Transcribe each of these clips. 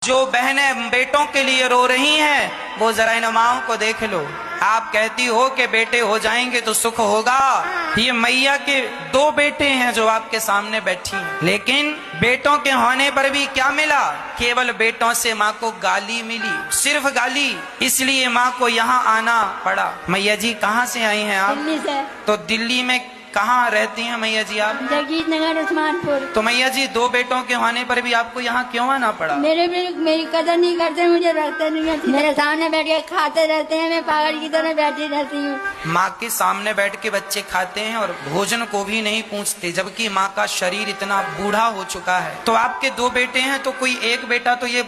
जो बहनें बेटों के लिए रो रही हैं, वो जरा इन माओं को देख लो। आप कहती हो कि बेटे हो जाएंगे तो सुख होगा। ये मैया के 2 बेटे हैं जो आपके सामने बैठी हैं, लेकिन बेटों के होने पर भी क्या मिला? केवल बेटों से माँ को गाली मिली, सिर्फ गाली। इसलिए माँ को यहाँ आना पड़ा। मैया जी कहाँ से आई हैं आप? दिल्ली से। तो दिल्ली में कहाँ रहती हैं मैया जी आप? जगीत नगर उस्मानपुर। तो मैया जी 2 बेटों के होने पर भी आपको यहाँ क्यों आना पड़ा? मेरी कदर नहीं करते, मुझे रखते नहीं है। मेरे सामने बैठ के खाते रहते हैं, मैं पागल की तरह बैठी रहती हूँ। माँ के सामने बैठ के बच्चे खाते हैं और भोजन को भी नहीं पूछते, जबकि माँ का शरीर इतना बूढ़ा हो चुका है। तो आपके 2 बेटे हैं, तो कोई एक बेटा तो ये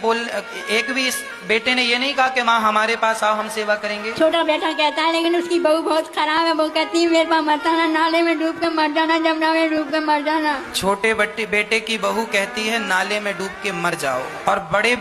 एक भी इस बेटे ने ये नहीं कहा कि माँ हमारे पास आओ, हम सेवा करेंगे? छोटा बेटा कहता है, लेकिन उसकी बहू बहुत खराब है। वो कहती है मेरे पास मरता ना, नाले में डूब के मर जाना, जमुना में डूब के मर जाना। छोटे बेटे की बहू कहती है नाले में डूब के मर जाओ, और बड़े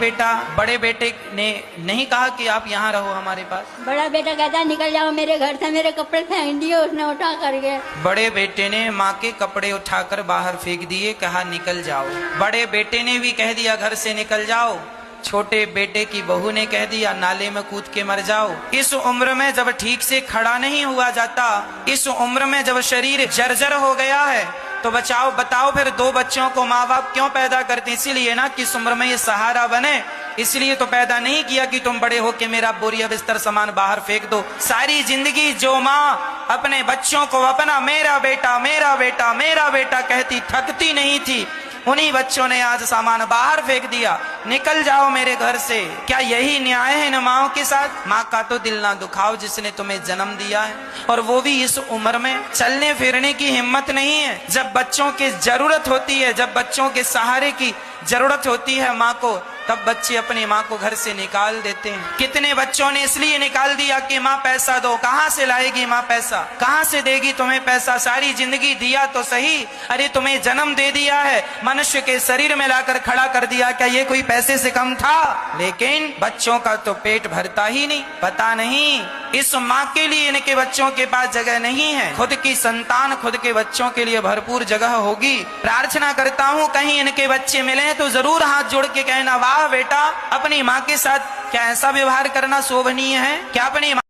बेटे ने नहीं कहा कि आप यहाँ रहो हमारे पास? बड़ा बेटा कहता है निकल जाओ मेरे घर से, मेरे कपड़े फेंक दिए उसने उठा करके। बड़े बेटे ने माँ के कपड़े उठाकर बाहर फेंक दिए, कहा निकल जाओ। बड़े बेटे ने भी कह दिया घर से निकल जाओ। छोटे बेटे की बहू ने कह दिया नाले में कूद के मर जाओ। इस उम्र में जब ठीक से खड़ा नहीं हुआ जाता, इस उम्र में जब शरीर जर्जर हो गया है, तो बताओ फिर 2 बच्चों को माँ बाप क्यों पैदा करते? इसीलिए ना कि इस उम्र में ये सहारा बने। इसलिए तो पैदा नहीं किया कि तुम बड़े हो के मेरा बोरिया बिस्तर सामान बाहर फेंक दो। सारी जिंदगी जो माँ अपने बच्चों को अपना मेरा बेटा मेरा बेटा मेरा बेटा कहती थकती नहीं थी, उन्हीं बच्चों ने आज सामान बाहर फेंक दिया, निकल जाओ मेरे घर से। क्या यही न्याय है इन माओं के साथ? माँ का तो दिल ना दुखाओ जिसने तुम्हें जन्म दिया है, और वो भी इस उम्र में। चलने फिरने की हिम्मत नहीं है। जब बच्चों की जरूरत होती है, जब बच्चों के सहारे की जरूरत होती है माँ को, तब बच्चे अपनी माँ को घर से निकाल देते हैं। कितने बच्चों ने इसलिए निकाल दिया कि माँ पैसा दो। कहाँ से लाएगी माँ पैसा? कहाँ से देगी तुम्हें पैसा? सारी जिंदगी दिया तो सही, अरे तुम्हें जन्म दे दिया है, मनुष्य के शरीर में लाकर खड़ा कर दिया, क्या ये कोई पैसे से कम था? लेकिन बच्चों का तो पेट भरता ही नहीं। पता नहीं इस माँ के लिए इनके बच्चों के पास जगह नहीं है। खुद की संतान खुद के बच्चों के लिए भरपूर जगह होगी। प्रार्थना करता हूँ कहीं इनके बच्चे मिले तो जरूर हाथ जोड़ के कहना वाह बेटा, अपनी माँ के साथ क्या ऐसा व्यवहार करना शोभनीय है? क्या अपनी